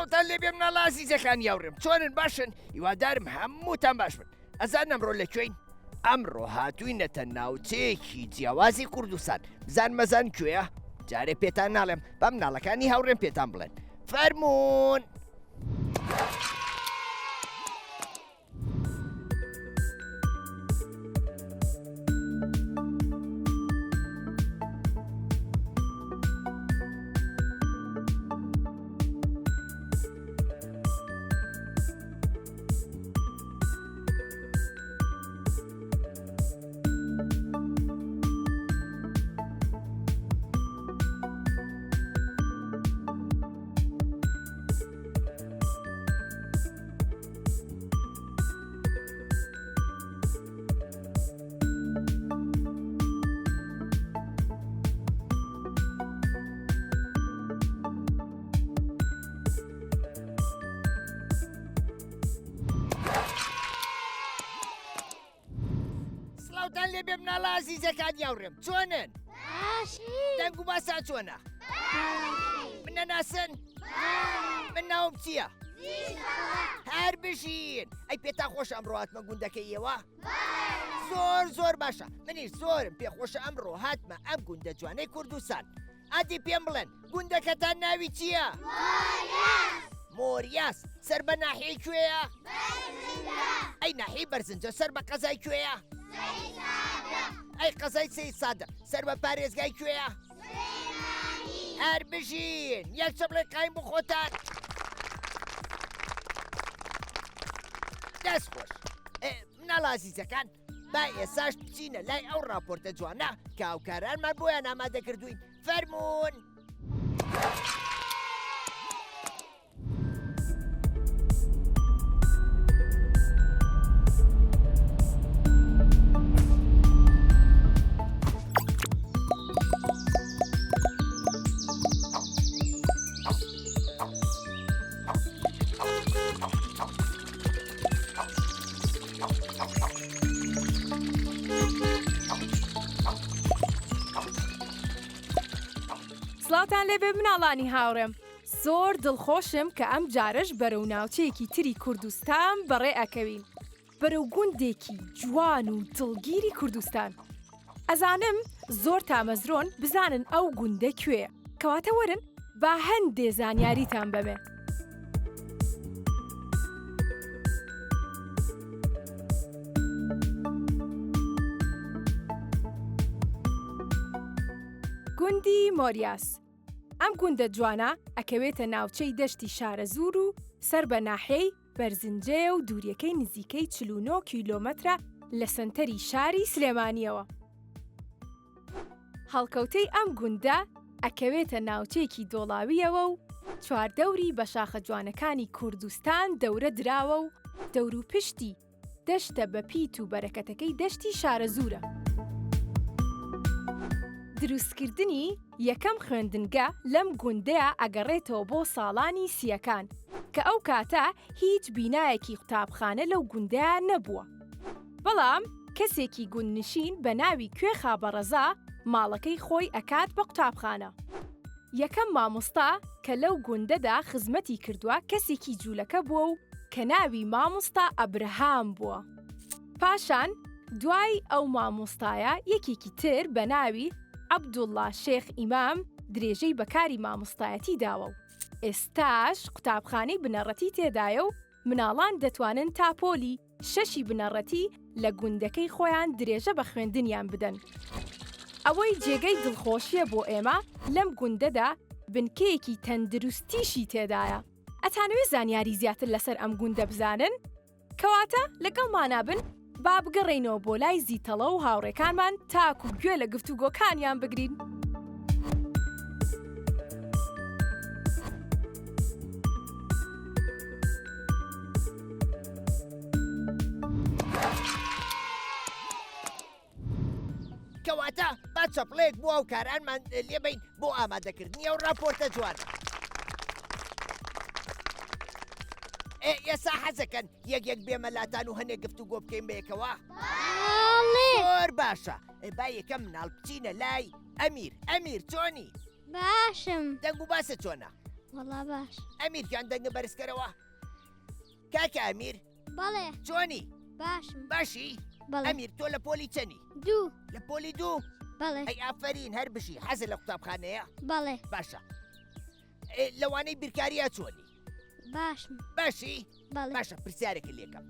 سڵاوتان لێ بێ مناڵە ئازیزەکان یاوڕێم چۆنن باشن هیوادارم هەمووتان باش بن ئەزان ئەمڕۆ لەکوێین ئەمڕۆ هاتووینەتە ناوچەیەکی جیاوازی کوردستان بزان مەزان کوێیە جارێ پێتان ناڵێم بە مناڵەکانی هاوڕێم پێتان بڵێن فەرموون سڵاوتان لێ بێ مناڵە ئازیزەکان یاوڕێم چۆنن دەنگ و باسان چۆنە منە ناسن من ناوم چییە هەر بژین ئەی پێتا خۆش ئەمڕۆ هاتمە گوندەکەیەوە زۆر باشە منیش زۆرم پێخۆشە ئەمڕۆ هاتمە ئەم گوندە جوانەی کوردستان ئادی پێم بڵێن گوندەکەتان ناوی چییە مۆریاس سەر بە ناحیەی کوێیە ئەی ناحیەی بەرزنجە سەر بە قەزای کوێیە ئەی قەزای سەید سادق سەر بە پارێزگای کوێیە هەر بژین یەک چەپڵێک قایم بخۆتان دەست خۆش مناڵە ئازیزەکان با ئێساش بچینە لای ئەو راپۆرتە جوانە کە هاوکارانمان بۆیان ئامادە کردوین فەرموون سڵاوتان لێبێ مناڵانی هاوڕێم زۆر دڵخۆشم کە ئەم جارەش بەرەو ناوچەیەکی تری کوردستان بەڕێ ئەکەوین بەرەو گوندێکی جوان و دڵگیری کوردستان ئەزانم زۆر تامەزرۆن بزانن ئەو گوندە کوێیە کەواتە وەرن با هەندێ زانیاریتان بەمێ گوندی مۆریاس ئەم گوندە جوانە ئەکەوێتە ناوچەی دەشتی شارەزور و سەر بە ناحیەی بەرزنجەیە و دووریەکەی نزیکەی 49 کیلۆمەترە لە سەنتەری شاری سلێمانیەوە. هەڵکەوتەی ئەم گوندە ئەکەوێتە ناوچەیەکی دۆڵاویەوە و چواردەوری بە شاخە جوانەکانی کوردستان دەورە دراوە و دەور و پشتی دەشتە بە پیت و بەرەکەتەکەی دەشتی شارەزورە. دروستکردنی یەکەم خوێندنگە لەم گوندەیە ئەگەڕێتەوە بۆ ساڵانی سیەکان کە ئەو کاتە هیچ بینایەکی قوتابخانە لەو گوندەیە نەبووە. بەڵام کەسێکی گوندنشین بە ناوی کوێخا بەڕەزا ماڵەکەی خۆی ئەکات بە قوتابخانە. یەکەم مامۆستا کە لەو گوندەدا خزمەتی کردووە کەسێکی جوولەکە بووە و کە ناوی مامۆستا ئەبرهام بووە. پاشان دوای ئەو مامۆستایە یەکێکی تر بە ناوی عەبدوڵڵا شێخ ئیمام درێژەی بەکاری مامۆستایەتی داوە و ئێستاش قوتابخانەی بنەڕەتی تێدایە و مناڵان دەتوانن تاپۆلی 6 بنەڕەتی لە گوندەکەی خۆیان درێژە بە خوێندنیان بدەن. ئەوەی جێگەی دڵخۆشیە بۆ ئێمە لەم گوندەدا بنکەیەکی تەندروستیشی تێدایە. ئەتانەوێت زانیاری زیاتر لەسەر ئەم گوندە بزانن؟ کەواتە لەگەڵمانە بن با بگەڕێینەوە بۆ لای زیتەڵە و هاوڕێکانمان تاکو گوێ لە گفتوگۆکانیان بگرین. کەواتە با چەپڵێک بۆ ئەو کارانمان لێبین بۆ ئامادەکردنی ئەو راپۆرتە جوان. ئێسا حەزەکەن یەک بێمەلاتان و هەنێک گفتوگۆ بکەین بەیەکەوە؟ زۆر باشە با یەکەم مناڵ بچینە لای ئەمیر چۆنی؟ باشم. دەنگ و باسە چۆنە؟ وەڵا باش ئەمیرجان دەنگە بەرزکەرەوە کاکە ئەمیر بەڵێ چۆنی باشم باشی بەڵێ ئەمیر تۆ لە پۆلی چەنی دوو لە پۆلی دوو بەڵێ ئەی ئافرین هەر بشی حەزە لە قوتابخانەیە بەڵێ باشە لەوانەی بیرکاریە چۆنی باشم باشی بەڵێ باشە پرسیارێکی لێکەم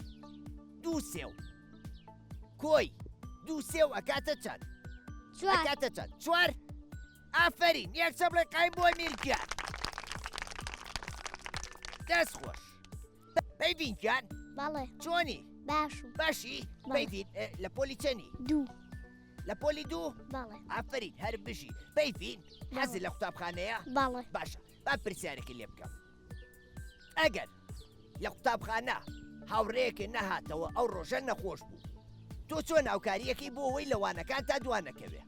دوو سێو کۆی دوو سێو ئەکاتە چەند چوار ئەکاتە چەند چوار ئافرین یەک چەبڵێ قایم بۆ ئەمیرجان دەست خۆش پەیڤینجان بەڵێ چۆنی باشم باشی بەڵێ. پەیڤین لە پۆلی چەنی دوو لە پۆلی دوو بەڵێ ئافرین هەر بژی پەیڤین حەزی لە قوتابخانەیە بەڵێ باشە با پرسیارێکی لێ بکەم ئەگەر لە قوتابخانە هاوڕێیەکی نەهاتەوە ئەو ڕۆژە نەخۆش بوو تۆ چۆن هاوکاریەکەی بۆ ئەوەی لەوانەکان تا دوانەکەوێ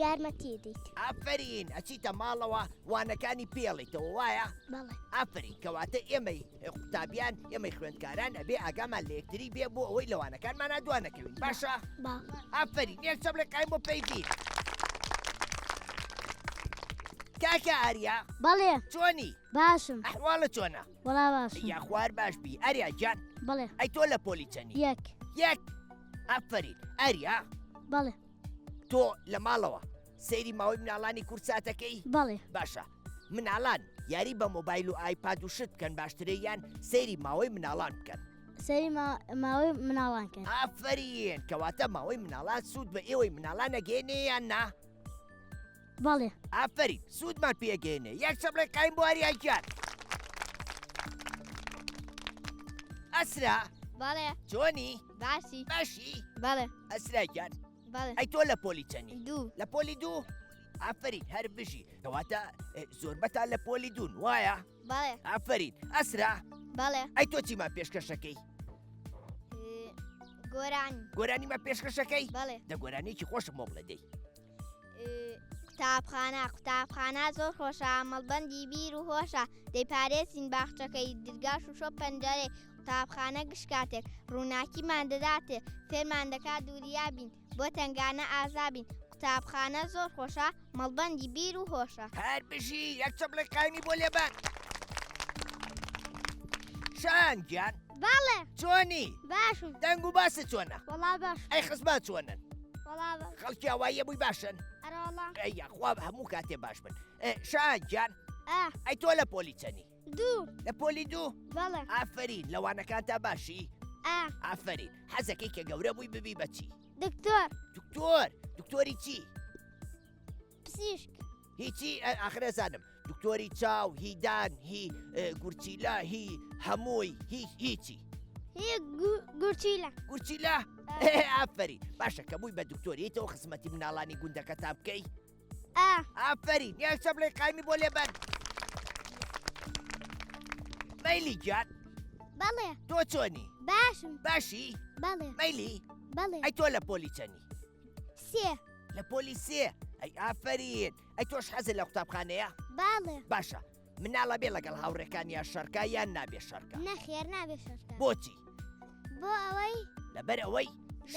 یارمەتی دەیت ئافرین ئەچیتە ماڵەوە وانەکانی پێڵیتەوە وایە بەڵێ ئافرین کەواتە ئێمەی قوتابیان ئێمەی خوێندکاران ئەبێ ئاگامان لە یەکتری بێ بۆ ئەوەی لەوانەکانمان دوانەکەوین باشە باڵێ ئافرین یەک چەبڵێ قایم بۆ پەیڤین کاکە ئاریا بەڵێ چۆنی باشم ئەحواڵە چۆنە وەڵا باشم یا خوار باش بی ئەریا جان بەڵێ ئەی تۆ لە پۆلی چەنی یەک یەک ئافرین ئەریا بەڵێ تۆ لە ماڵەوە سەیری ماوەی مناڵانی کورساتەکەی بەڵێ باشە مناڵان یاری بە مۆبایل و ئایپاد و شت بکەن باشترە یان سەیری ماوەی مناڵان بکەن سەری ماوەی مناڵان کرد ئافرین کەواتە ماوەی مناڵات سوود بە ئێوەی مناڵان ئەگەێنێ یان نا بەڵێ ئافرین سوودمان پێگەێنێ یەک چەبڵێ قایم بۆ ئەریاگیان ئەسرا بەڵێ چۆنی باسی باشی بەڵێ ئەسراگیان بەڵێ ئەی تۆ لە پۆلی چەنی دوو لە پۆلی دوو ئافرین هەر بژی کەواتە زۆربەتان لە پۆلی دوون وایە بەڵێ ئافرین ئەسرا بەڵێ ئەی تۆ چیمان پێشکەشەکەی گۆرانی گۆرانیمە پێشکەشەکەی بەڵێ دە گۆرانێکی خۆشم مۆ بڵێ دەی قوتابخانە زۆر خۆشە مەڵبەندی بیر و هۆشە دەیپارێزین باخچەکەی درگاش و شۆ پەنجەرێ قوتابخانە گشتکاتێک ڕووناکیمان دەداتێ فێرمان دەکات دووریابین بۆ تنگانە ئازابین قوتابخانە زۆر خۆشە مەڵبەندی بیر و هۆشە هەر بژی یەک چەبڵێ قایمی بۆ لێبان شانگیان بەڵێ چۆنی باشم دەنگ و باسە چۆنە وەڵا باش ئەی خزمان چۆنن وەڵا باش خەڵکی ئاواییە بووی باشن ئەرەوەڵا ئەی یاخوا هەموو کاتێ باش بن شانگیان ئا ئەی تۆ لە پۆلی چەنی دوو لە پۆلی دوو بەڵێ ئافرین لەوانەکان تا باشی ئا ئافرین حەزەکەی کە گەورە بووی ببی بەچی دکتۆر دکتۆری چی پزیشک هیچی ئاخرە زانم دکتۆری چاو هیدان هی گورچیلا هی هەمووی هیچی هی گورچیلە گورچیلا ئافرین باشە کە بووی بە دکتۆریتەوە خزمەتی مناڵانی گوندەکەتان بکەی ئا ئافرین یەک چەبڵێ قایمی بۆ لێبەر مەیلی جان بەڵێ تۆ چۆنی باشم باشی بەڵێ مەیلی بەڵێ ئەی تۆ لە پۆلی چەنی سێ لە پۆلی سێ ئەی ئافرین ئەی تۆش حەزت لە قوتابخانەیە بەڵێ باشە مناڵە بێ لەگەڵ هاوڕێکانیان شەرکە یان نابێ شەرکە نەخێر نابێ شەرکە بۆچی بۆ ئەوەی لەبەر ئەوەی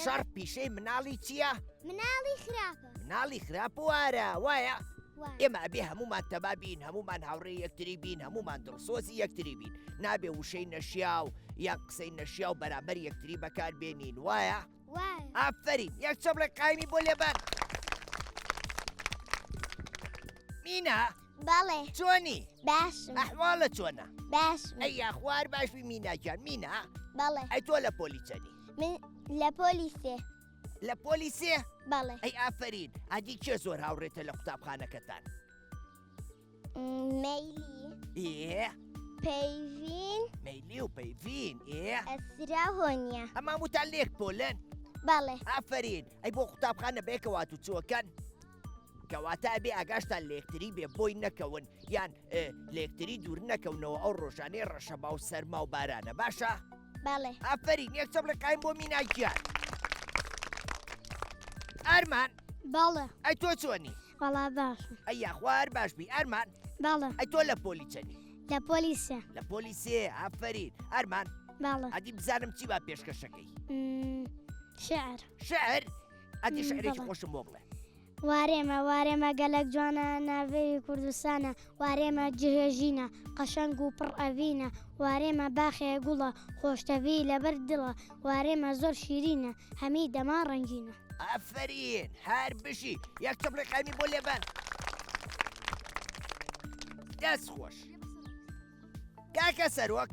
شەڕ پیشەی مناڵی چییە؟ مناڵی خراپە مناڵی خراپ وارە وایە وای ئێمە ئەبێ هەمومان تەبابین هەمومان هاوڕێی یەکتری بین هەمومان دڵسۆزی یەکتری بین نابێ وشەی نەشیا و یان قسەی نەشیا و بەرامبەر یەکتری بەکار بێنین وایە وای ئافرین یەک چەبڵێ قایمی بۆ لێبەر مینا بەڵێ چۆنی باشم ئەحواڵە چۆنە باشم ئەی یاخوار باشوی میناجان مینا بەڵێ ئەی تۆ لە پۆلی چەنی من لە پۆلیسێ لە پۆلی سێ بەڵێ ئەی ئافرین ئادی کێ زۆر هاوڕێتە لە قوتابخانەکەتان مەیلی پەیڤین مەیلی و پەیڤین ئەسرا هۆنیە ئەمە وتان لێک پۆلن بەڵێ ئافرین ئەی بۆ قوتابخانە بێکەوات و چووەکەن کەواتە ئەبێ ئاگاشتان لێکتری بێ بۆی نەکەون یان لێکتری دوور نەکەونەوە ئەو ڕۆژانەی ڕەشەبا و سەرما و بارانە باشە بەڵێ ئافرین یەک چەبڵێ قایم بۆ میناگیان ئەرمان بەڵێ ئەی تۆ چۆنی وەڵا باشم ئەی یاخوار باشبی ئەرمان بەڵێ ئەی تۆ لە پۆلی چەنی لە پۆلیسە لە پۆلی سێ ئافرین ئەرمان بەڵێ ئەدی بزانم چی با پێشکەشەکەی شعر شعر ئەدی شعرێکی بەڵێ. خۆشم بۆ بڵێ وارێمە گەلک جوانە ناوێوی کوردستانە وارێمە جهێژینە قەشەنگ و پڕ ئەڤینە وارێمە باخێ گوڵە خۆشتەوی لەبەر دڵە وارێمە زۆر شیرینە هەمی دەما ڕەنگینە. ئافرین هەر بشی یەک چەپڵێقامی بۆ لێبەن دەست خۆش کاکە سەرۆک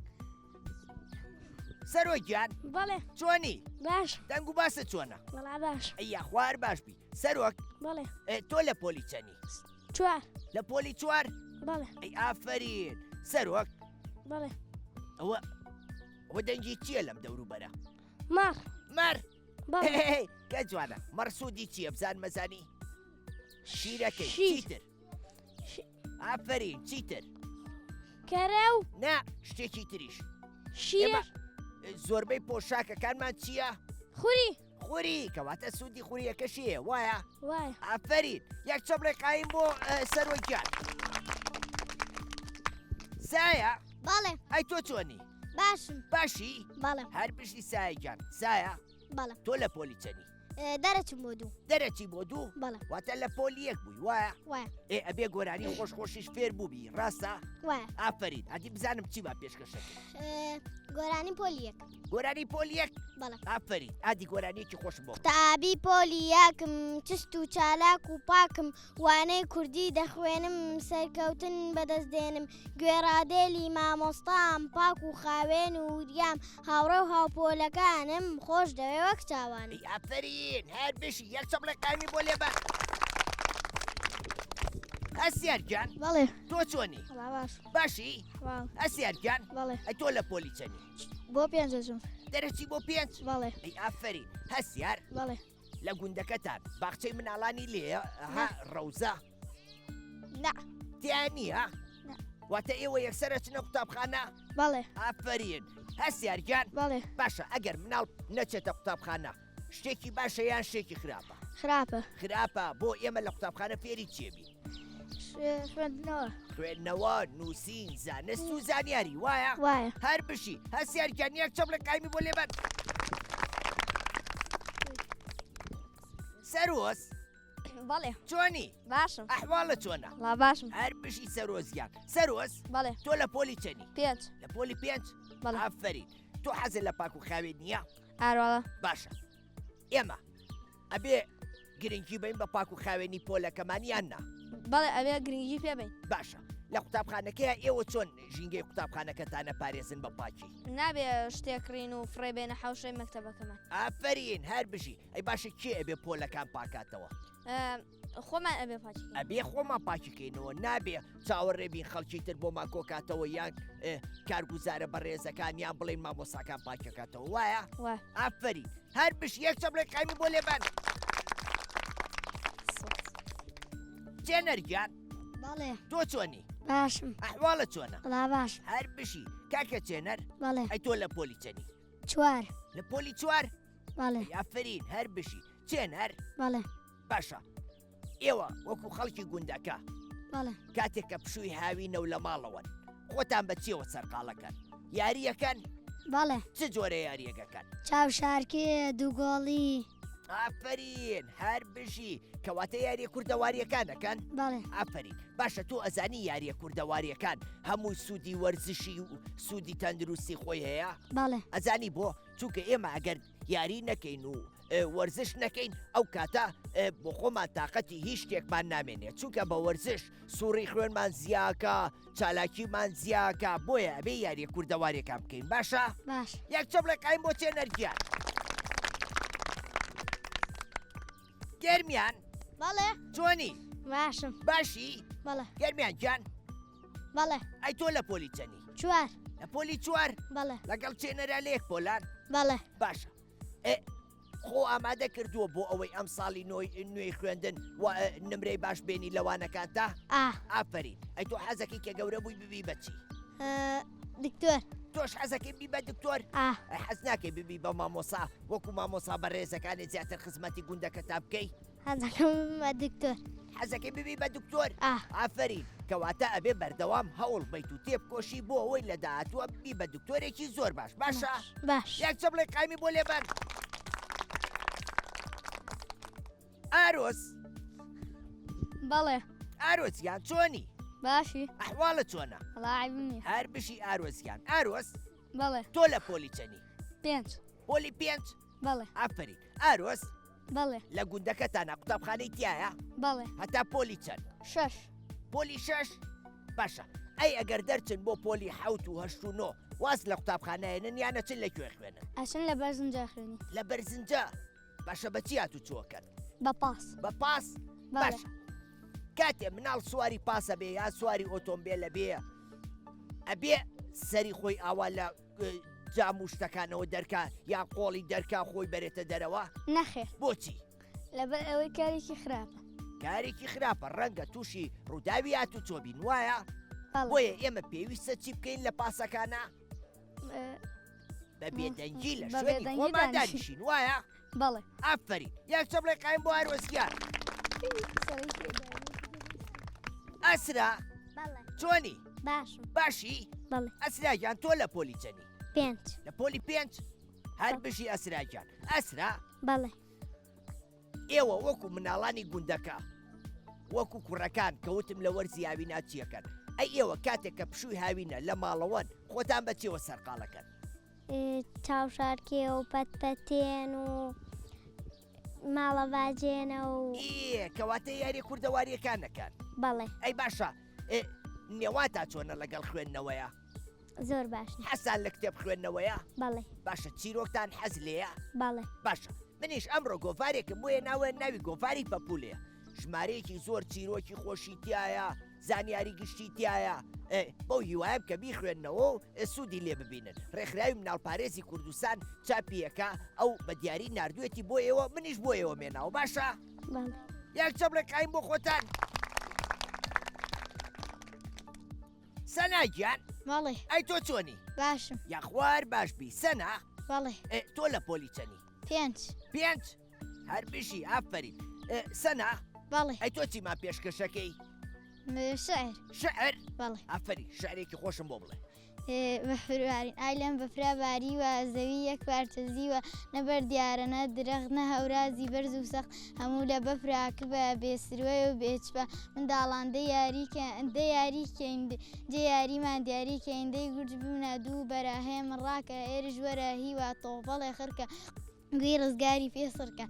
سەرۆکیان بەڵێ چۆنی باش دەنگ و باسە چۆنە وەڵا باش ئەیا خوار باش بی سەرۆک بەڵێ تۆ لە پۆلی چەنی چوار لە پۆلی چوار بەڵێ ئەی ئافرین سەرۆک بەڵێ ئەوە دەنگی چییە لەم دەوروبەرە ماڕ مەر بەڵێ کە جوانە مەرسوودی چییە بزان مەزانی شیرەکەی شیر. چیتر ئافرین چیتر کەرە و نا شتێکی تریش شیر ئێمە زۆربەی پۆشاکەکانمان چییە؟ خوری خوری کەواتە سوودی خوریەکەشیە وایە؟ وایە ئافرین یەک چەپڵێک قایم بۆ سەرۆکیان سایە بەڵێ ئەی تۆ چۆنی؟ باشم باشی؟ بەڵێ هەر بشتی سایەکان سایە بەڵێ تۆ لە پۆلی چەنی دەرەچم بۆ دوو دەرەچی بۆ دوو بەڵێ واتە لە پۆلی یەک بووی وایە؟ وایە ئەبێ گۆرانی خۆشخۆشیش فێر بووبی ڕاستە؟ وایە ئافرین ئەدی بزانم چی با پێشکەشەکە گۆرانی پۆلیەک گۆرانی پۆلی یەک بەڵێ ئافرین ئادی گۆرانیەکی خۆشم بۆ تابی پۆلی یاکم چست و چالاک و پاکم وانەی کوردی دەخوێنم سەرکەوتن بەدەستدێنم گوێڕادێلی مامۆستام پاک و خاوێن و وریام هاوڕێ و هاوپۆلەکانم خۆش دەوێ وەک چاوانی ئەی ئافرین هەر بشی یەک چەپڵێقامی بۆ لێبە ئەسیارگیان بەڵێ تۆ چۆنی؟ وڵا باش باشی؟ ئەسیارگیان بەڵێ ئەی تۆ لە پۆلی چەنی بۆ پێنجەچم دەرەچی بۆ پێنج بەڵێ ئەی ئافرین هەسیار بەڵێ لە گوندەکەتان باخچەی مناڵانی لێیە ئەها ڕەوزە نا تیانیە نا. واتە ئێوە یەکسەرە چنە قوتابخانە بەڵێ ئافرین هەسیارگیان بەڵێ باشە ئەگەر مناڵ نەچێتە قوتابخانە شتێکی باشە یان شتێکی خراپە خراپە خراپە بۆ ئێمە لە قوتابخانە فێری چێبی خوێندنەوە خوێندنەوە نووسین زانست و زانیاری وایە وایە هەر بشی هەسیارگیان یەک چەپڵێک قایمی بۆ لێبەن سەرۆز بەڵێ چۆنی باشم ئەحواڵە چۆنە لا باشم هەر بشی سەرۆزیان سەرۆز بەڵێ تۆ لە پۆلی چەنی پێنج لە پۆلی پێنج بەڵێ ئافرین تۆ حەزت لە پاک و خاوێن نییە ئاروڵە باشە ئێمە ئەبێ گرنگی بین بە پاک و خاوێنی پۆلەکەمانیان نا بەڵێ ئەبێ گرنگی پێ بین باشە لە قوتابخانەکەیە ئێوە چۆن ژینگەی قوتابخانەکەتانە پارێزن بە پاکی نابێ شتێکڕین و فڕێ بێنە حوشەی مەکتەبەکەمان ئافرین هەر بژی ئەی باشە کێ ئەبێ پۆلەکان پاکاتەوە خۆمان ئەبێ پاچی ئەبێ خۆمان پاکیکەینەوە نابێ چاوەڕێبین خەڵکی تر بۆمان کۆکاتەوە یان کارگوزارە بە ڕێزەکان یان بڵین مامۆساکان پاکەکاتەوە وایە وای ئافرین هەر بش یەک چەپڵێک قایمی بۆ لێبەن جێنەرگیان بەڵێ تۆ چۆنی باشم ئەحواڵە چۆنە وڵا باش هەر بشی کاکە چێنەر بەڵێ ئەی تۆ لە پۆلی چەنی چوار لە پۆلی چوار بەڵێ ئافرین هەر بشی چێنەر بەڵێ باشە ئێوە وەکو خەڵکی گوندەکە بەڵێ کاتێک کە پشووی هاوینە و لە ماڵەوەن خۆتان بە چێوە سەرقاڵەکەن یاریەکەن بەڵێ چ جۆرە یاریەکەکەن چاو شارکێ دووگۆڵی ئافرین هەر بژی کەواتە یاریە کوردەواریەکانەکەن بەڵێ ئافرین باشە تۆ ئەزانی یاریە کوردەواریەکان هەموو سوودی وەرزشی و سوودی تەندروستی خۆی هەیە بەڵێ ئەزانی بۆ چونکە ئێمە ئەگەر یاری نەکەین و وەرزش نەکەین ئەو کاتە بۆ خۆمان تااقەتی هیچ شتێکمان نامێنێت چونکە بە وەرزش سوڕی خوێنمان زیاکە چالاکیمان زیاکە بۆیە ئەبێ یاریە کوردەواریەکان بکەین باشە باش یەک چەپڵێک قایم بۆ چێنەرگیان گەرمیان بەڵێ چۆنی باشم باشی بەڵێ گەرمیان گیان بەڵێ ئەی تۆ لە پۆلی چەنی چوار لە پۆلی چوار بەڵێ لەگەڵ چێنەرە لە یەک پۆلان بەڵێ باشە خۆ ئامادە کردووە بۆ ئەوەی ئەم ساڵی نوێی خوێندن و نمرەی باش بێنی لەوانەکانتا ئافرین ئەی تۆ حەزەکەی کە گەورە بووی ببی بەچی دکتۆر تۆش حەزەکەی بی بە دکتۆر حەز ناکەی ببی بە مامۆسا وەکو مامۆسا بە ڕێزەکانی زیاتر خزمەتی گوندەکە تا بکەی حەزەکەم دکتۆر حەزەکەی ببی بە دکتۆر ئافرین کەواتە ئەبێ بەردەوام هەوڵ بیت و تێبکۆشی بۆ ئەوەی لە داهاتووە بی بە دکتۆرێکی زۆر باش باشە باش یەک چەپڵێک قایمی بۆ لێبەن ئارۆس بەڵێ ئارۆزیان چۆنی باشی ئەحواڵە چۆنە وڵاعیبنی هەر بشی ئارۆزیان ئارۆز بەڵێ تۆ لە پۆلی چەنی 5 پۆلی 5 بەڵێ ئافرین ئارۆز بەڵێ لە گوندەکەتانە قوتابخانەی تایە بەڵێ هەتا پۆلی چەند 6 پۆلی 6 باشە ئەی ئەگەر دەرچن بۆ پۆلی 7 و 8 و 9 واز لە قوتابخانەیەنن یانە چن لەکوێ خوێنن ئەچن لە بەرزنجا خوێنی لە بەرزنجە باشە بەچی هاتو چۆکەن بە پاس بە پاس بەڵێ باشە کاتێ مناڵ سواری پاسە بێ یا سواری ئۆتۆمبیلە بێ ئەبێ سەری خۆی ئاوا لە جام و شتەکانەوە دەرکا یا قۆڵی دەرکا خۆی بەرێتە دەرەوە نەخێر بۆچی لەبەر ئەوەی کارێکی خراپە کارێکی خراپە ڕەنگە تووشی ڕووداوی هاتو چۆبین وایە بەڵێ بۆیە ئێمە پێویستە چی بکەین لە پاسەکانە بە بێدەنگی لە بە شوێنی بێدەنگی خۆمان دانیشین. دانیشین وایە بەڵێ ئافرین یەک چەپ لێ قایم بۆ ئارۆزگار ئەسرا بەڵێ چۆنی باشم باشی بەڵێ ئەسراگیان تۆ لە پۆلی چەنی 5 لە پۆلی 5 هەر بشی ئەسراگیان ئەسرا بەڵێ ئێوە وەکو مناڵانی گوندەکە وەکو کوڕەکان کەوتم لە وەرزی هاوینا چیەکەن ئەی ئێوە کاتێک کە پشووی هاوینە لە ماڵەوەن خۆتان بەچێوە سەرقاڵەکەن چاوشارکێ و پەتپەتێن و ماڵە باجێنە و کەواتە یاری کوردەواریەکانەکان بەڵێ ئەی باشە نێواتا چۆنە لەگەڵ خوێندنەوەیە زۆر باشن حەسان لە کتێب خوێندنەوەیە بەڵێ باشە چیرۆکتان حەز لێیە بەڵێ باشە منیش ئەمڕۆ گۆڤارێکم بۆیە ناوە ناوی گۆڤاری پەپولێ ژمارەیەکی زۆر چیرۆکی خۆشی تایە زانیاری گشتی تایە بەو هیوایم کە بیخوێندنەوە و سوودی لێ ببینن ڕێکخراوی مناڵپارێزی کوردستان چاپیەکە ئەو بە دیاری نردوێتی بۆ ئێوە منیش بۆ ئێوە مێناوە باشە بەڵێ یەک چەپ لە قایم بۆ خۆتان سەناگیان بەڵێ ئەی تۆ چۆنی باشم یاخوار باشبی سەنا بەڵێ تۆ لە پۆلی چەنی 5 5 هەر بشی ئافرین سەنا بەڵێ ئەی تۆ چیمان پێشکەشەکەی شعر شعر بەڵێ ئافری شعرێکی خۆشم بۆ بڵێ بەفروارین ئای لەم بەفرا باریوە زەوی یەک پارچەزیوە نەبەر دیارەنە درەغ نە هەورازی بەرز و سەخت هەموو لە بەفراکە بە بێسروە و بێچپە منداڵاندە یاریکە یاریکەین جێ یاریمان دیاریکەین دەی گورج بمنە دوو بەراهەیە مڕاکە ئێرش وەرە هیوا تۆڤەڵێ خڕکە گوێی ڕزگاری پێسڕکە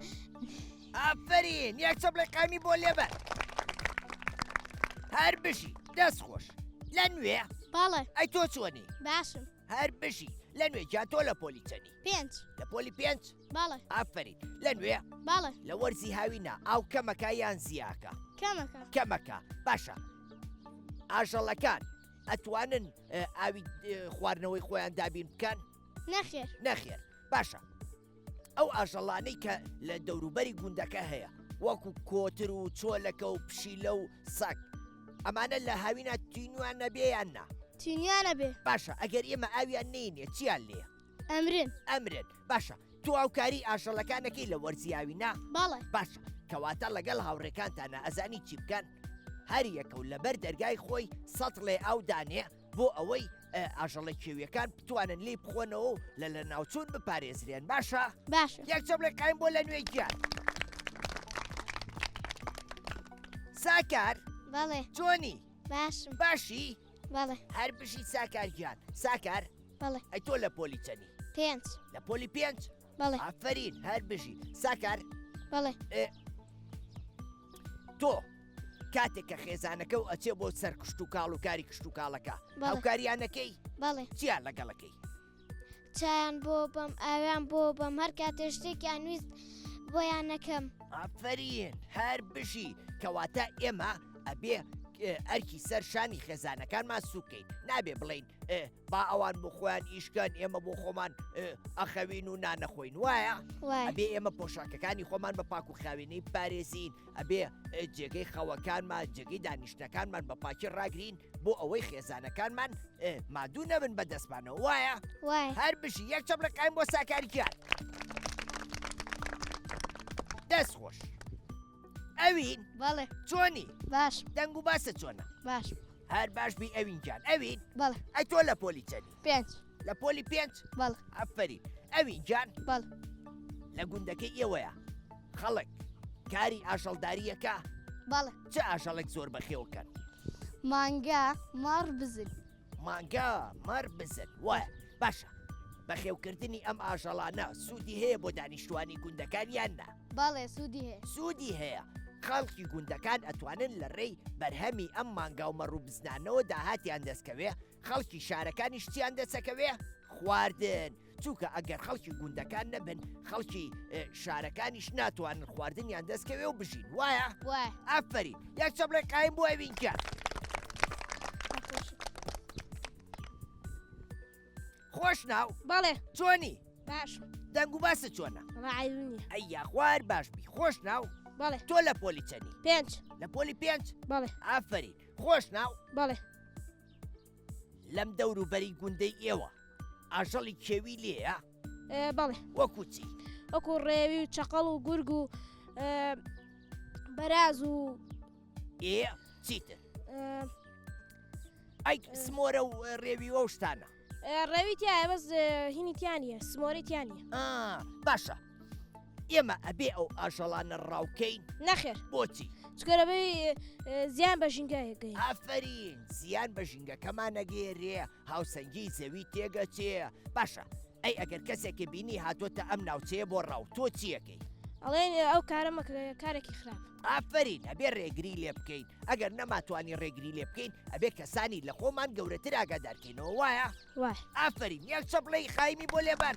ئافرین یەک چەپ لە قامی بۆ لێبەر هەر بشی دەست خۆش لە نوێ بەڵێ ئەی تۆ چۆنی باشم هەر بشی لە نوێ جا تۆ لە پۆلی چەنی 5 لە پۆلی 5 بەڵێ ئافرین لە نوێ بەڵێ لە وەرزی هاوینە ئاو کەمەکە یان زیاکە کەمەکە کەمەکە باشە ئاژەڵەکان ئەتوانن ئاوی خواردنەوەی خۆیان دابین بکەن نەخێر نەخێر باشە ئەو ئاژەڵانەی کە لە دەوروبەری گوندەکە هەیە وەکو کۆتر و چۆلەکە و پشیلە و سەگ ئەمانە لە هاوینە تینوان نەبێیان نا تینیانە بێ باشە ئەگەر ئێمە ئاویان نینێ چیان لێ ئەمرن ئەمرن باشە تو ئاوکاری ئاژەڵەکانەکەی لە وەرزی هاوینا بەڵێ باشە کەواتە لەگەڵ هاوڕێکانتانە ئەزانی چی بکەن هەر یەکە و لەبەر دەرگای خۆی سەتڵێ ئاو دانێ بۆ ئەوەی ئاژەڵە کێویەکان بتوانن لی بخۆنەوە و لە ناوچوون بپارێزرێن باشە باش یەک چەپ لە قایم بۆ لە نوێ گیان ساکار بەڵێ چۆنی باشم باشی بەڵێ هەر بشی ساکار گیان ساکار بەڵێ ئەی تۆ لە پۆلی چەنی 5 لە پۆلی 5 بەڵێ ئافرین هەر بژی ساکار بەڵێ تۆ کاتێک کە خێزانەکە و ئەچێ بۆ سەر کشت و کاڵ و کاری کشت و کاڵەکە بەڵێ. هاوکاریانەکەی بەڵێ چیان لەگەڵەکەی چیان بۆ بەم ئاویان بۆ بەم هەر کاتێ شتێکیان ویست بۆیان نەکەم ئافرین هەر بژی کەواتە ئێمە ئەبێ ئەرکی سەر شانی خێزانەکانمان سوکەین نابێ بڵین با ئەوان بۆ خۆیان ئیشکەن ئێمە بۆ خۆمان ئەخەوین و نانەخۆین وایە وای ئەبێ ئێمە پۆشاکەکانی خۆمان بە پاک و خاوێنەی پارێزین ئەبێ جێگەی خەوەکانمان جێگەی دانیشتەکانمان بە پاکی ڕاگرین بۆ ئەوەی خێزانەکانمان مادوو نەبن بە دەستمانەوە وایە وای هەر بشی یەک چەپ لە قایم بۆ ساکاریکار دەست خۆش ئەوین بەڵێ چۆنی باش دەنگ و باسە چۆنە باش هەر باش بی ئەوینجان ئەوین بەڵێ ئەی تۆ لە پۆلی چەنی 5 لە پۆلی 5 بەڵێ ئەفەری ئەوینجان بەڵێ لە گوندەکەی ئێوەیە خەڵک کاری ئاژەڵداریەکە بەڵێ چه ئاژەڵێک زۆر بەخێوکەن مانگا ماڕ بزن مانگا مەڕ بزن وایە باشە بەخێوکردنی ئەم ئاژەڵانە سوودی هەیە بۆ دانیشتوانی گوندەکانیان نا بەڵێ سوودی هەیە سوودی هەیە خەڵکی گوندەکان ئەتوانن لە ڕێی بەرهەمی ئەم مانگا و مەڕوو بزنانەوە داهاتیان دەستکەوێ خەڵکی شارەکانی شتیان دەسەکەوێ خواردن چووکە ئەگەر خەڵکی گوندەکان نەبن خەڵکی شارەکانیش ناتوانن خواردنیان دەستکەوێ و بژین وایە وایە ئەفەری یەک چەپڵێ قایم بۆ ئەوین کرد خۆش ناو بەڵێ چۆنی باش دەنگ و باسە چۆنە ڕعیونی ئەییا خوار باشبی خۆش ناو بەڵێ تۆ لە پۆلی چەنی 5 لە پۆلی 5 بەڵێ ئافرین خۆش ناو بەڵێ لەم دەور و بەری گوندەی ئێوە ئاژەڵی کێوی لێیە بەڵێ وەکو چی وەکو ڕێوی و چەقەڵ و گورگ و بەراز و ئێ چیتر ئەی سمۆرە و ڕێوی وە شتانە ڕێوی تایە بەس هینی تیانە سمۆری تیانە باشە ئێمە ئەبێ ئەو ئاژەڵانە ڕاوکەین نەخێر بۆچی چکەرەبەی زیان بە ژینگایەکەی ئافرین زیان بە ژینگەکەمان نەگەێرێ هاوسەنگی زەوی تێگەچێ باشە ئەی ئەگەر کەسێکی بینی هاتۆتە ئەم ناوچەیە بۆ ڕاو تۆ چیەکەی ئەڵێن ئەو کارەمە کارێکی خراپ ئافرین ئەبێ ڕێگری لێ بکەین ئەگەر نەماتوانی ڕێگری لێ بکەین ئەبێ کەسانی لە خۆمان گەورەتر ئاگادارکەینەوە وایە وای ئافرین یەک چەپڵەی خایمی بۆ لێبان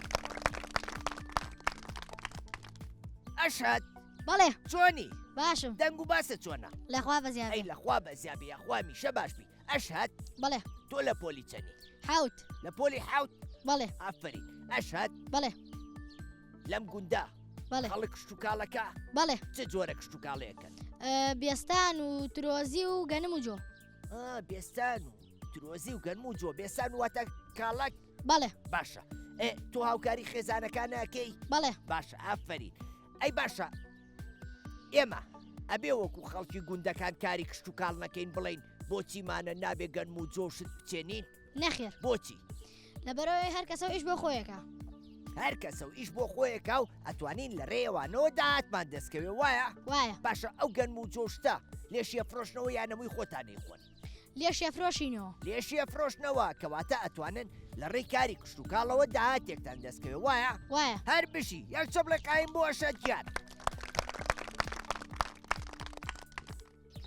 ئەشهد بەڵێ چۆنی باشم دەنگ و باسە چۆنە لەخوا بەزیاد ئەی لەخوا بەزیابی یاخوا میشە باشبی ئەشهد بەڵێ تۆ لە پۆلی چەنی حوت لە پۆلی حوت بەڵێ ئافرین ئەشهد بەڵێ لەم گوندا بەڵێ خەڵک کشتتوکاڵەکە بەڵێ چه جۆرە کشتتوکاڵەیەکەن بێستان و ترۆزی و گەنم و جۆ بێستان و درۆزی و گەنم و جۆ بێستان واتە کاڵک بەڵێ باشە تۆ هاوکاری خێزانەکانەکەی بەڵێ باشە ئافرین ئەی باشە ئێمە ئەبێ وەکو خەڵکی گوندەکان کاری کشت و کاڵ نەکەین بڵین بۆچیمانە نابێ گەنم و جۆشت بچێنین نەخێر بۆچی لەبەرەوەی هەر کەسە ئیش بۆ خۆیەکە هەر کەسە و ئیش بۆ خۆیەکە و ئەتوانین لە ڕێوانەوە داهاتمان دەستکەوێ وایە وایە باشە ئەو گەنم و جۆشتە لێشیە فرۆشتنەوە یانەوەی خۆتانەی خۆن لێ شێفرۆشینەوە لێشیە فرۆشتنەوە کەواتە ئەتوانن لە ڕێی کاری کشت و کاڵەوە داهاتێکتان دەستکەوێ وایە وایە هەر بشی یەک چەپڵێ قایم بۆ شەدیان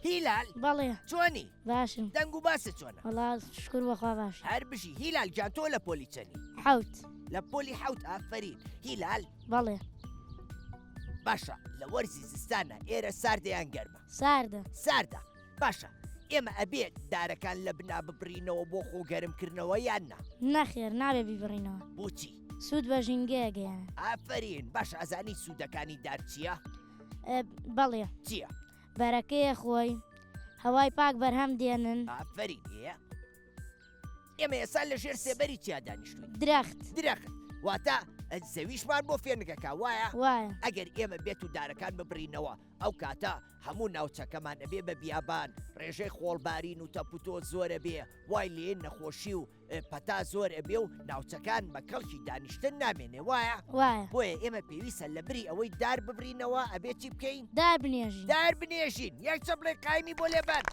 هیلال بەڵێ چۆنی باشم دەنگ و باسە چۆنە وڵات شکر بەخوا باش هەر بشی هیلال گیان تۆ لە پۆلی چەنی حوت لە پۆلی حوت ئافرین هیلال بەڵێ باشە لە وەرزی زستانە ئێرە ساردەیان گەرمە ساردە ساردە باشە ئێمە ئەبێت دارەکان لە بنا ببڕینەوە بۆ خۆ گەرمکردنەوە یاننا نەخێر نابێ بیبڕینەوە بۆچی سوود بە ژینگەیە گەیانە ئافرین باش ئەزانی سوودەکانی دار چییە بەڵێ چییە بەرەکەیە خۆی هەوای پاک بەرهەم دێنن ئافرین ئێمە ئێستا لە ژێر سێبەری چیا دانیشتوین درەخت درەخت واتە زەویشمان بۆ فێنگەکە وایە وایە ئەگەر ئێمە بێت و دارەکان ببرینەوە ئەو کاتە هەموو ناوچەکەمان ئەبێ بە بیابان ڕێژەی خۆڵبارین و تەپوتۆ زۆرە بێ وای لێ نەخۆشی و پەتا زۆر ئەبێ و ناوچەکان بە کەڵکی دانیشتن نامێنێ وایە وایە بۆیە ئێمە پێویستە لە بری ئەوەی دار ببرینەوە ئەبێ چی بکەین دار بنێژین دار بنێژین یەک چەپڵێ قایمی بۆ لێبان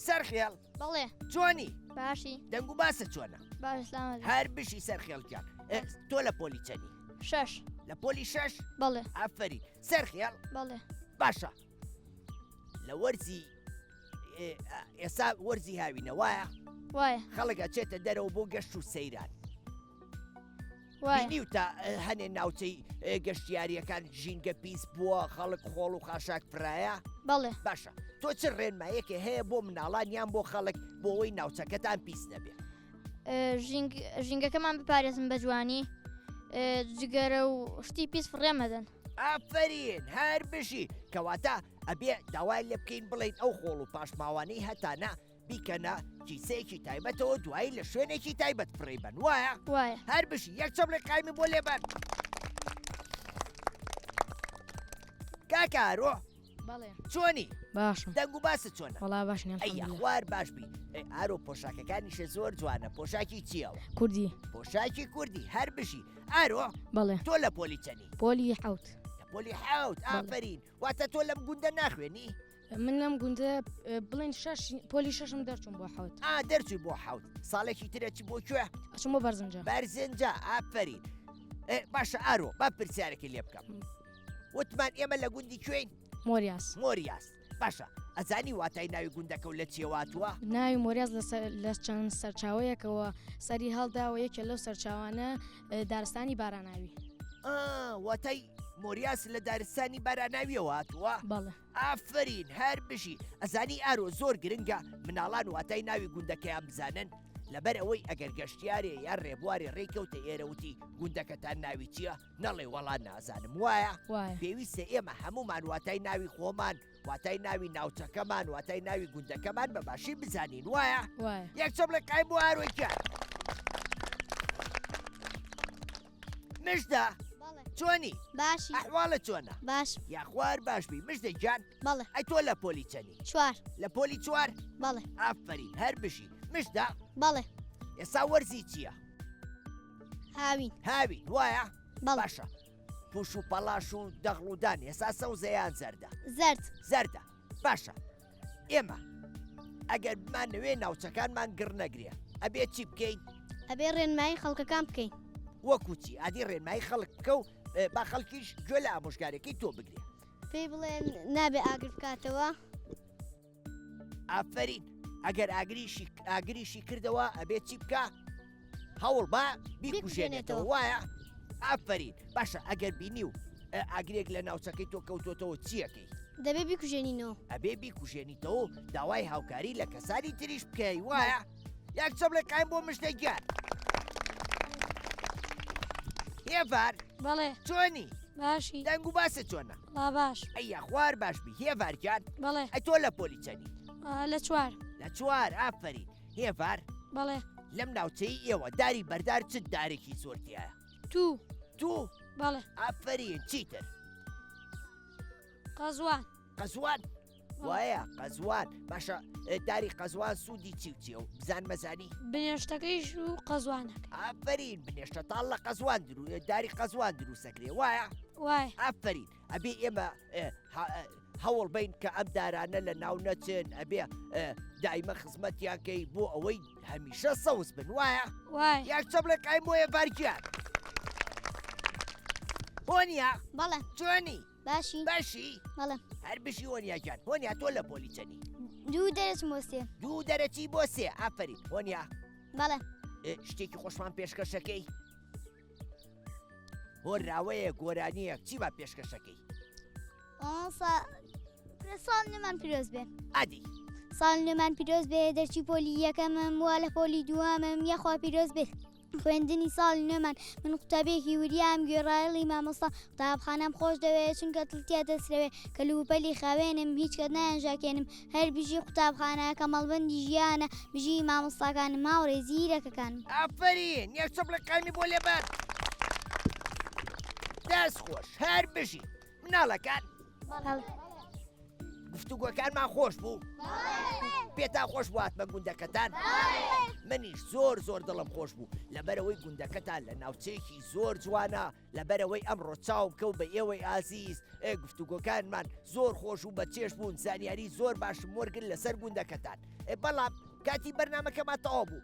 سەرخێڵ بەڵێ چۆنی باشی دەنگ و باسە چۆنە باش هەر بشی سەرخێڵکیان تۆ لە پۆلی چەنی 6 لە پۆلی 6 بەڵێ ئافری سەرخێڵ بەڵێ باشە لە وەرزی ئێستا وەرزی هاوینە وایە وایە خەڵکە چێتە دەرەوە بۆ گەشت و سەیران وایە بینی و تا هەنێ ناوچەی گەشتیاریەکان ژینگە پیس بووە خەڵک خۆڵ و خاشاک فرایە بەڵێ باشە تۆ چ ڕێنمایەکە هەیە بۆ مناڵان یان بۆ خەڵک بۆ ئەوەی ناوچەکەتان پیس نەبێ ژینگەکەمان بپارێزم بە جوانی جگەرە و شتی پیس فڕێمەدەن ئافرین هەر بشی کەواتە ئەبێ داوای لێ بکەین بڵین ئەو خۆڵ و پاشماوانەی هەتانە بیکەنە کیسەیەکی تایبەتەوە دوایی لە شوێنێکی تایبەت فڕێبن وایە وایە هەر بشی یەک چەپڵێ قایمی بۆ لێبەن کاکارۆ بەڵێ چۆنی باشم دەنگ و باسە چۆنە وەڵا باش ئەی خوار باشبی ئارۆ پۆشاکەکانیشە زۆر جوانە پۆشاکی چیەوە کوردی پۆشاکی کوردی هەر بشی ئارۆ بەڵێ تۆ لە پۆلی چەنی پۆلی حوت لە پۆلی حەوت ئافرین واتە تۆ لەم گوندە ناخوێنی؟ من لەم گوندە بڵێن پۆلی شەشم دەرچوم بۆ حەوت. دەرچووی بۆ حەوت ساڵێکی ترەچی بۆ کوێ؟ ئەچم بۆ بەرزنجە. بەرزنجە ئافرین. باشە ئارۆ با پرسیارێکی لێ بکەم. وتمان ئێمە لە گوندی کوێین؟ مۆریاس. باشە ئەزانی واتای ناوی گوندەکە و لە چێواتوە؟ ناوی مۆریاز لە چەند سەرچاوەیەکەوە سەری هەڵداوە یەکێ لەو سەرچاوانە دارستانی باراناوی. واتای مۆریاس لە دارستانی باراناویەوە هاتووە؟ بەڵێ. ئافرین هەر بژی ئەزانی ئارۆ زۆر گرنگە مناڵان واتای ناوی گوندەکەیان بزانن لەبەر ئەوەی ئەگەر گەشتیارێ یان ڕێبواری ڕێکەوتە ئێرەوتی گوندەکەتان ناوی چییە؟ نەڵێ وەڵان نازانم وایە؟ پێویستە ئێمە هەمومان واتای ناوی خۆمان واتای ناوی ناوچەکەمان واتای ناوی گوندەکەمان بەباشی بزانین وایە؟ یەکچەم لە قای بۆ ئاروێکە مژدە چۆنی؟ باشی. ئەحواڵە چۆنە؟ باش. یاخوار باشبی مژدە گیان؟ بەڵێ. ئەی تۆ لە پۆلی چەنی؟ 4. لە پۆلی 4؟ بەڵێ. ئافرین هەر بژی مژدە؟ بەڵێ. ئێستا وەرزی چییە؟ هاوین وایە؟ بەڵێ. باشە پوش و پەلاش و دەغڵودان ئێستا سەوزەیان زەردە؟ زەردە. باشە ئێمە ئەگەر بمانەوێ ناوچەکانمان گڕ نەگرێ ئەبێ چی بکەین؟ ئەبێ ڕێنمایی خەڵکەکان بکەین. وەکوچی ئادی ڕێنمایی خەڵک بکە و با خەڵکیش گوێ لە ئامۆژگارەکەی تۆ بگرێ. پێی بڵێن نابێ ئاگر بکاتەوە. ئافرین ئەگەر ئاگریشی کردەوە ئەبێ چی بکە؟ هەوڵ با بیکوژێنێتەوە وایە؟ ئافرین باشە ئەگەر بینی و ئاگرێک لە ناوچەکەی تۆ کەوتۆتەوە چیەکەی؟ دەبێ بیکوژێنینەوە. ئەبێ بیکوژێنیتەوە داوای هاوکاری لە کەسانی تریش بکەی وایە؟ یەکچەم لە قایم بۆ مژدەگیان. هێڤار بەڵێ. چۆنی؟ باشی. دەنگ و باسە چۆنە؟ باش. ئەیە خوار باشبی هێڤارگیان؟ بەڵێ. ئەی تۆ لە پۆلی چەنی؟ لە 4. لە 4 ئافرین هێڤار؟ بەڵێ. لەم ناوچەی ئێوە داری بەردار چ دارێکی زۆرتیایە؟ تو؟ بەڵێ. ئافرین چیتر؟ قەزوان. وایە قەزوان باشە داری قەزوان سوودی چیوچیە و بزان مەزانی؟ بنێشتەکەیش و قەزوانەکە. ئافرین بنێشتە تاڵ لە قەزوان داری قەزوان دروستەکرێ وایە؟ ئافرین ئەبێ ئێمە هەوڵ بین کە ئەم دارانە لە ناو نەچن ئەبێ دایمە خزمەتیانکەی بۆ ئەوەی هەمیشە سەوز بن وایە؟ یەکچەم لە قایم بۆ هێڤارگیان. هۆنیا؟ بەڵێ. چۆنی؟ باشی. بەڵێ. هەر بشی هۆنیاگیان هۆنیا تۆ لە پۆلی چەنی؟ 2 دەرەچم بۆ 3. 2 دەرەچی بۆ 3 ئافرین هۆنیا؟ بەڵێ. شتێکی خۆشمان پێشکەشەکەی؟ هۆراوەیە گۆرانیەک چی با پێشکەشەکەی؟ ساڵ نوێمان پیرۆز بێ. ئادی ساڵ نوێمان پیرۆز بێ دەرچی پۆلی یەکەمم وا لە پۆلی دووەمم یەخوا پیرۆز بێت. خوێندنی ساڵی نوێمان من قوتابێکی وریام گوێڕایڵی مامۆستا قوتابخانەم خۆش دەوێت چونکە تڵتیا دەسرەوێت کە لوپەلی خاوێنم هیچ کە نایەنژاکێنم هەر بژی قوتابخانە کە مەڵبەندی ژیانە بژی مامۆستاکانم ماوەڕێ زیرەکەکانم. ئافرین یەکچەم لە قایمی بۆ لێبەر. دەست خۆش هەر بژی مناڵەکان گفتوگۆکانمان خۆش بوو؟ پێتا خۆش بوو هاتمە گوندەکەتان؟ منیش زۆر دڵم خۆش بوو لەبەرەوەی گوندەکەتان لە ناوچەیەکی زۆر جوانە لەبەرەوەی ئەمڕۆ چاوم کەوت بە ئێوەی ئازیز گفتوگۆکانمان زۆر خۆش و بەچێش بوون زانیاری زۆر باشم وەرگن لەسەر گوندەکەتان بەڵام کاتی بەرنامەکەمان تەواو بوو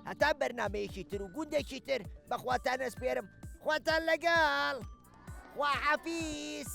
هەتا بەرنامەیەکی تر و گوندێکی تر بەخواتان ئەسپێرم خواتان لەگەڵ خواحافیز.